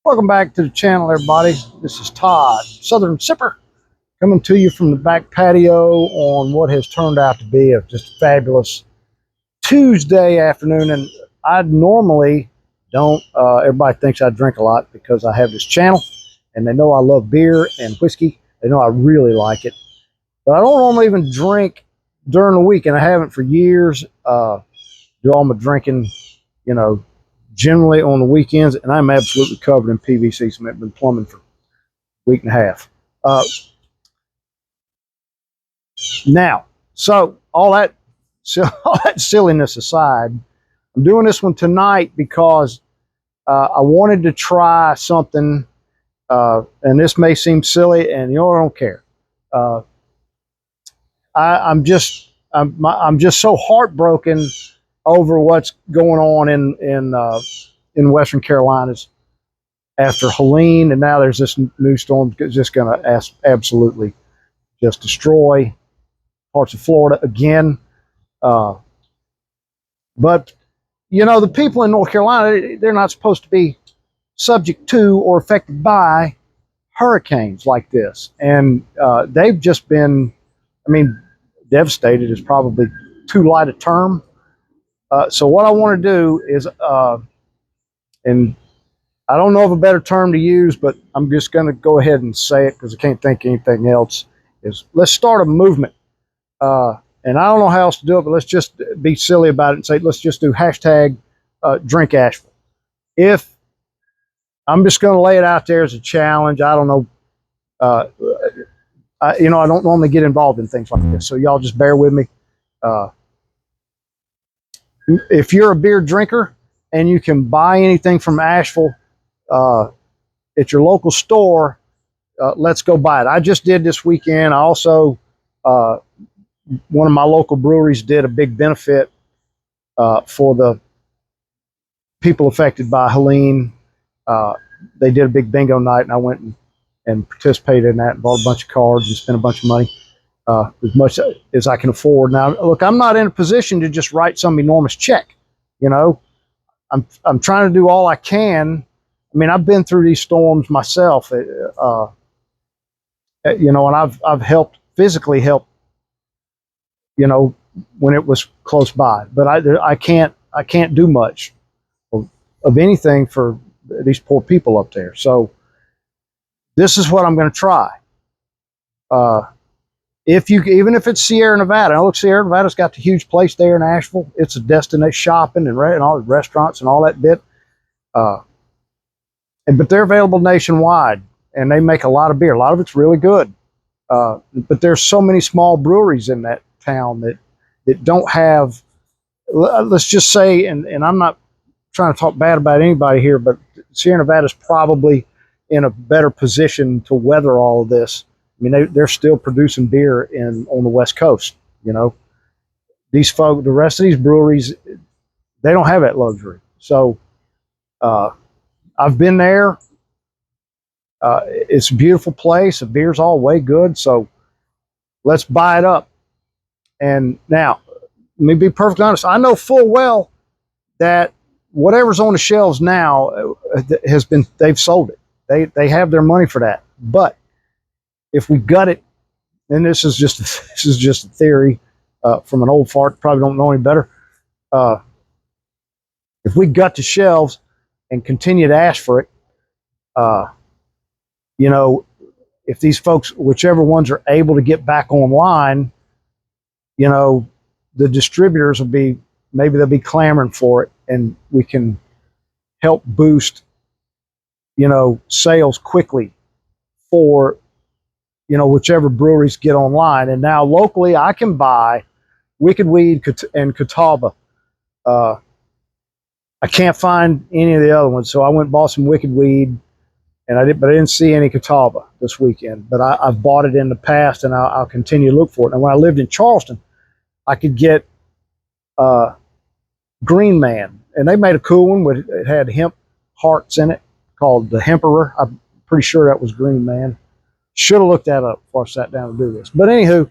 Welcome back to the channel, everybody. This is Todd, Southern Sipper, coming to you from the back patio on what has turned out to be a just fabulous Tuesday afternoon. And I normally don't, everybody thinks I drink a lot because I have this channel, and they know I love beer and whiskey. They know I really like it. But I don't normally even drink during the week, and I haven't for years. Do all my drinking, generally on the weekends, and I'm absolutely covered in PVC cement. Been plumbing for a week and a half. Now, so all that silliness aside, I'm doing this one tonight because I wanted to try something, and this may seem silly, and I don't care. I'm just so heartbroken over what's going on in Western Carolinas after Helene, and now there's this new storm just going to absolutely just destroy parts of Florida again. But the people in North Carolina, they're not supposed to be subject to or affected by hurricanes like this, and they've just been, devastated is probably too light a term. So what I want to do is, and I don't know of a better term to use, but I'm just going to go ahead and say it because I can't think of anything else, is let's start a movement. And I don't know how else to do it, but let's just be silly about it and say, let's just do hashtag Drink Ashville. If I'm just going to lay it out there as a challenge, I don't know. I don't normally get involved in things like this, so y'all just bear with me. If you're a beer drinker and you can buy anything from Asheville at your local store, let's go buy it. I just did this weekend. I also, one of my local breweries did a big benefit for the people affected by Helene. They did a big bingo night, and I went and participated in that and bought a bunch of cards and spent a bunch of money. As much as I can afford. Now, look, I'm not in a position to just write some enormous check. I'm trying to do all I can. I've been through these storms myself. And I've physically helped. When it was close by, but I can't do much of anything for these poor people up there. So this is what I'm going to try. Even if it's Sierra Nevada, look, Sierra Nevada's got the huge place there in Asheville. It's a destination shopping and all the restaurants and all that bit. But they're available nationwide, and they make a lot of beer. A lot of it's really good. But there's so many small breweries in that town that don't have, let's just say, and I'm not trying to talk bad about anybody here, but Sierra Nevada's probably in a better position to weather all of this. They're still producing beer on the West Coast. These folk, the rest of these breweries, they don't have that luxury. So I've been there. It's a beautiful place. The beer's all way good. So let's buy it up. And now, let me be perfectly honest. I know full well that whatever's on the shelves now they've sold it. They have their money for that. But if we gut it, and this is just a theory from an old fart, probably don't know any better. If we gut the shelves and continue to ask for it, if these folks, whichever ones are able to get back online, the distributors they'll be clamoring for it, and we can help boost, sales quickly for whichever breweries get online. And now locally, I can buy Wicked Weed and Catawba. I can't find any of the other ones, so I went and bought some Wicked Weed, but I didn't see any Catawba this weekend. But I've bought it in the past, and I'll continue to look for it. And when I lived in Charleston, I could get Green Man, and they made a cool one. It had hemp hearts in it called the Hemperer. I'm pretty sure that was Green Man. Should have looked that up before I sat down to do this. But anywho,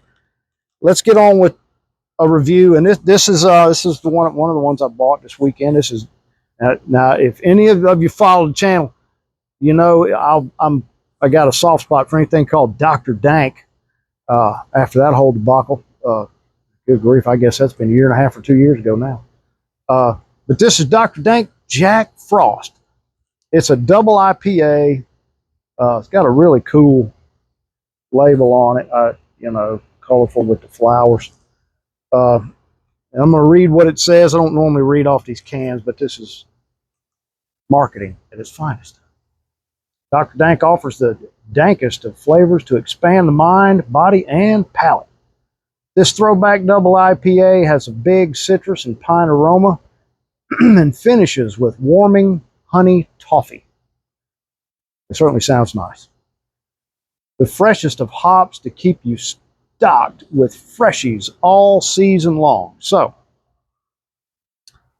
let's get on with a review. And this is the one of the ones I bought this weekend. This is now if any of you follow the channel, you know, I got a soft spot for anything called Dr. Dank. After that whole debacle, good grief, I guess that's been a year and a half or 2 years ago now. But this is Dr. Dank Jack Frost. It's a double IPA. It's got a really cool label on it, you know, colorful with the flowers. And I'm going to read what it says. I don't normally read off these cans, but this is marketing at its finest. Dr. Dank offers the dankest of flavors to expand the mind, body, and palate. This throwback double IPA has a big citrus and pine aroma and finishes with warming honey toffee. It certainly sounds nice. The freshest of hops to keep you stocked with freshies all season long. So,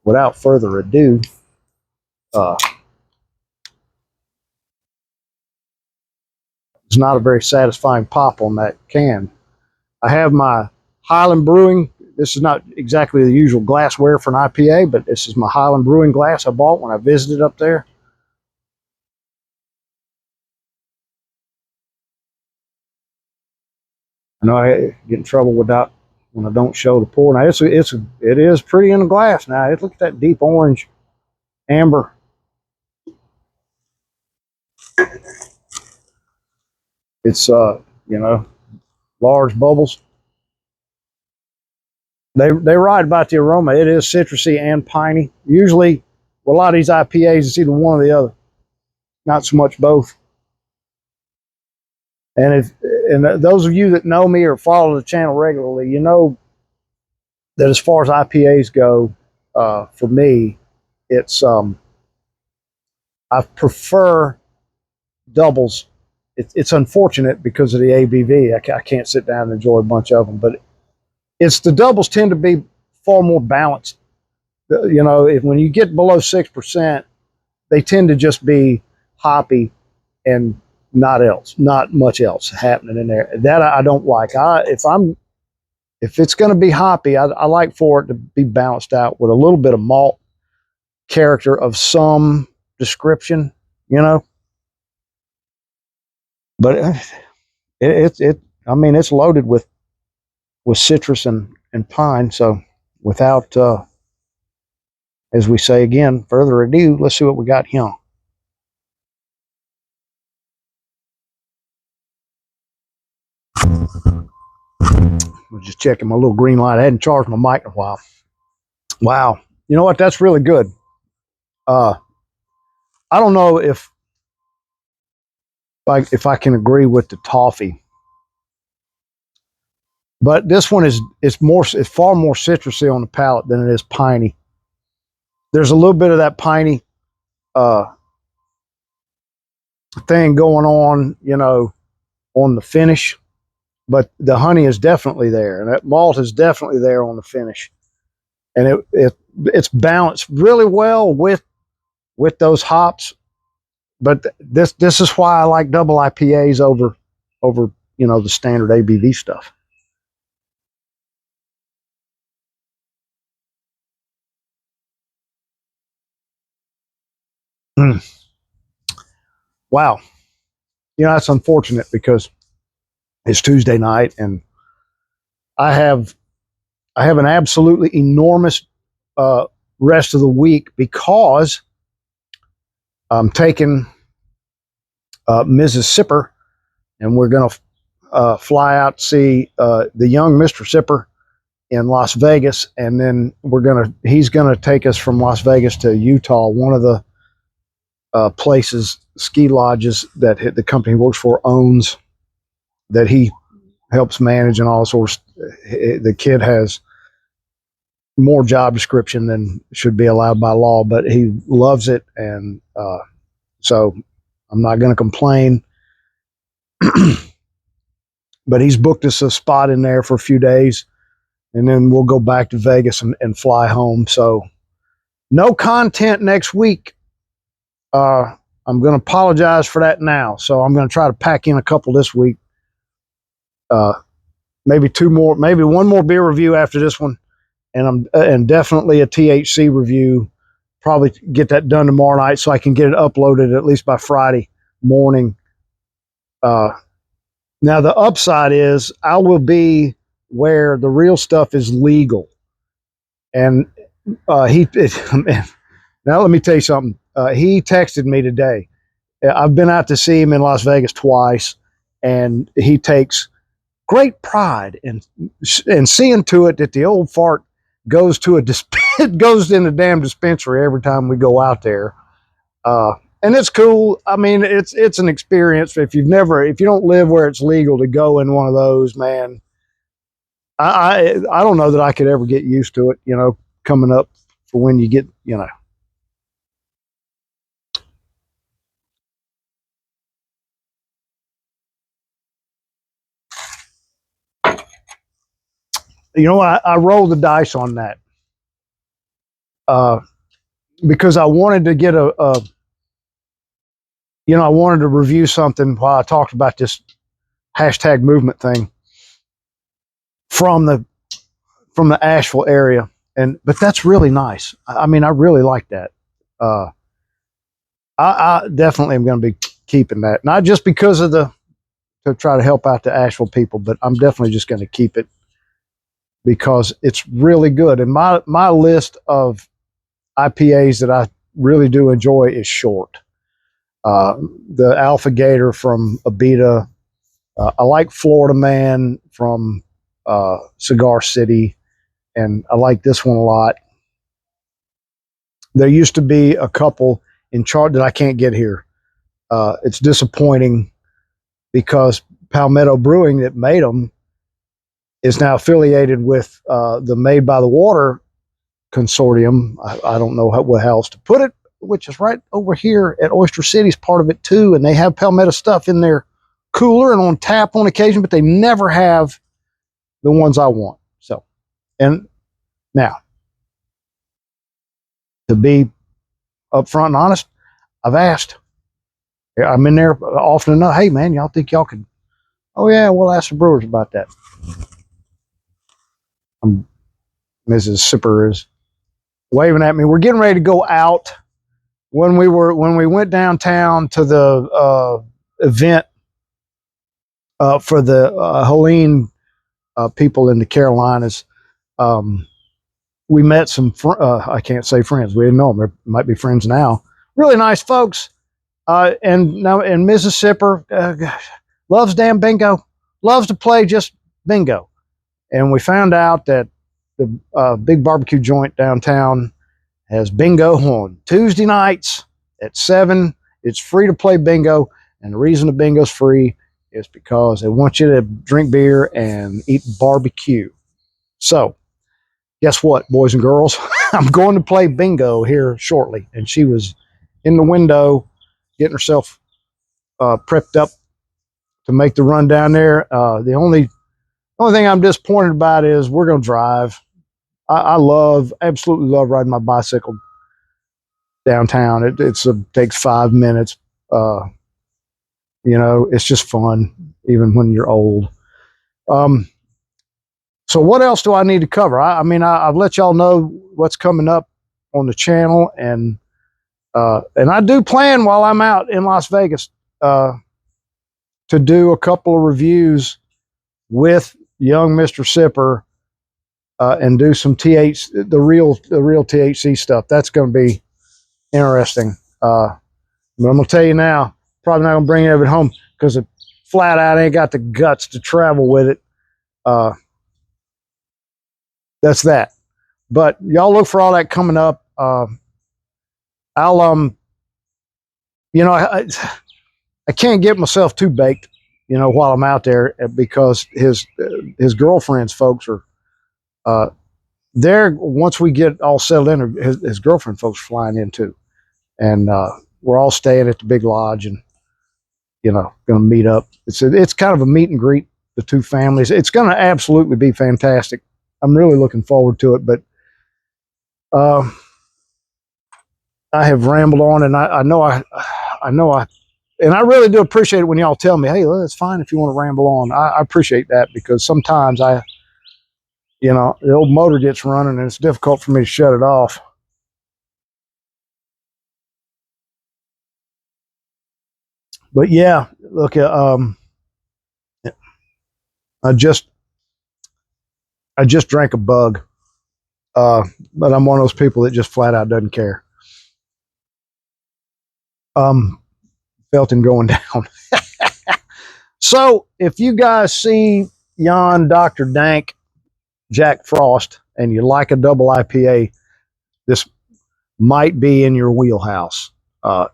without further ado, it's not a very satisfying pop on that can. I have my Highland Brewing. This is not exactly the usual glassware for an IPA, but this is my Highland Brewing glass I bought when I visited up there. I know I get in trouble with that when I don't show the pour. Now it is pretty in the glass. Now look at that deep orange amber. It's you know, large bubbles. They write about the aroma. It is citrusy and piney. Usually, with a lot of these IPAs, it's either one or the other. Not so much both. And those of you that know me or follow the channel regularly, you know that as far as IPAs go, for me, it's I prefer doubles. It's unfortunate because of the ABV. I can't sit down and enjoy a bunch of them, but it's the doubles tend to be far more balanced. You know, when you get below 6%, they tend to just be hoppy and not much else happening in there. That I don't like. If it's going to be hoppy, I like for it to be balanced out with a little bit of malt character of some description, you know. But I mean, it's loaded with citrus and pine. So without, as we say again, further ado, let's see what we got here. I was just checking my little green light. I hadn't charged my mic in a while. Wow. You know what? That's really good. I don't know if I can agree with the toffee, but this one is far more citrusy on the palate than it is piney. There's a little bit of that piney thing going on, you know, on the finish, but the honey is definitely there, and that malt is definitely there on the finish, and it's balanced really well with those hops. But this is why I like double IPAs over you know, the standard ABV stuff. Wow. You know, that's unfortunate because it's Tuesday night and I have an absolutely enormous rest of the week because I'm taking Mrs. Sipper, and we're going to fly out to see the young Mr. Sipper in Las Vegas, and then he's going to take us from Las Vegas to Utah, one of the places, ski lodges that the company he works for owns, that he helps manage and all sorts. The kid has more job description than should be allowed by law, but he loves it, and so I'm not going to complain. But he's booked us a spot in there for a few days, and then we'll go back to Vegas and fly home. So no content next week. I'm going to apologize for that now. So I'm going to try to pack in a couple this week. Maybe two more, maybe one more beer review after this one, and definitely a THC review. Probably get that done tomorrow night so I can get it uploaded at least by Friday. morning. Now the upside is I will be where the real stuff is legal. And now let me tell you something. He texted me today. I've been out to see him in Las Vegas twice, and he takes great pride in seeing to it that the old fart goes to it goes in the damn dispensary every time we go out there. And it's cool. I mean, it's an experience. If you don't live where it's legal to go in one of those, man, I don't know that I could ever get used to it. You know, coming up for when you get, you know. You know, I rolled the dice on that because I wanted to get I wanted to review something while I talked about this hashtag movement thing from the Asheville area, but that's really nice. I mean, I really like that. I definitely am going to be keeping that, not just because of to try to help out the Asheville people, but I'm definitely just going to keep it because it's really good. And my list of IPAs that I really do enjoy is short. The Alpha Gator from Abita. I like Florida Man from Cigar City, and I like this one a lot. There used to be a couple in chart that I can't get here. It's disappointing because Palmetto Brewing that made them is now affiliated with the Made by the Water consortium. I don't know how else to put it, which is right over here at Oyster City's part of it too. And they have Palmetto stuff in their cooler and on tap on occasion, but they never have the ones I want. So, and now to be upfront and honest, I've asked. I'm in there often enough. Hey man, y'all think y'all could? Oh yeah, we'll ask the brewers about that. Mrs. Sipper is waving at me. We're getting ready to go out. When we went downtown to the event for the Helene people in the Carolinas, we met some. I can't say friends. We didn't know them. They might be friends now. Really nice folks. And Mrs. Sipper loves damn bingo. Loves to play just bingo. And we found out that the big barbecue joint downtown has bingo on Tuesday nights at 7. It's free to play bingo. And the reason the bingo's free is because they want you to drink beer and eat barbecue. So, guess what, boys and girls? I'm going to play bingo here shortly. And she was in the window getting herself prepped up to make the run down there. The only thing I'm disappointed about is we're going to drive. I absolutely love riding my bicycle downtown. It takes 5 minutes. It's just fun, even when you're old. So what else do I need to cover? I've let y'all know what's coming up on the channel, and I do plan while I'm out in Las Vegas to do a couple of reviews with young Mr. Sipper and do some the real THC stuff. That's going to be interesting. But I'm going to tell you now, probably not going to bring it over home because it flat out ain't got the guts to travel with it. That's that. But y'all look for all that coming up. I'll I can't get myself too baked, while I'm out there because his girlfriend's folks are there. Once we get all settled in, his girlfriend folks are flying in too, and we're all staying at the big lodge and going to meet up. It's kind of a meet and greet, the two families. It's going to absolutely be fantastic. I'm really looking forward to it, but I have rambled on, and I know and I really do appreciate it when y'all tell me, hey, well, it's fine if you want to ramble on. I appreciate that because sometimes the old motor gets running and it's difficult for me to shut it off. But yeah, look, I just drank a bug, but I'm one of those people that just flat out doesn't care. Felt him going down. So if you guys see yon Dr. Dank Jack Frost and you like a double IPA, this might be in your wheelhouse.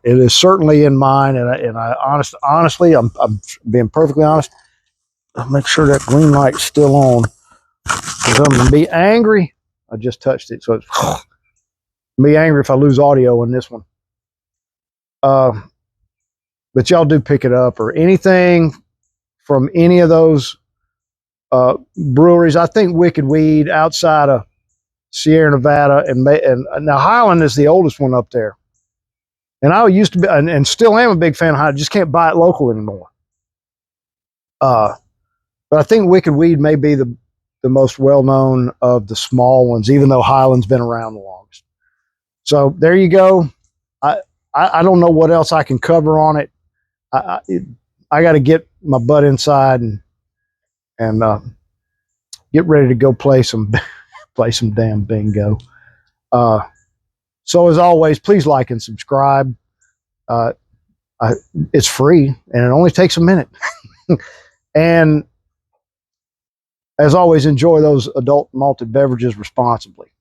It is certainly in mine, and I honestly, I'm being perfectly honest. I'll make sure that green light's still on, because I'm gonna be angry. I just touched it, so it's be angry if I lose audio in this one. But y'all do pick it up, or anything from any of those breweries. I think Wicked Weed outside of Sierra Nevada and now Highland is the oldest one up there. And I used to be, and still am a big fan of Highland. Just can't buy it local anymore. But I think Wicked Weed may be the most well-known of the small ones, even though Highland's been around the longest. So there you go. I don't know what else I can cover on it. I got to get my butt inside and get ready to go play some damn bingo. So as always, please like and subscribe. It's free and it only takes a minute. And as always, enjoy those adult malted beverages responsibly.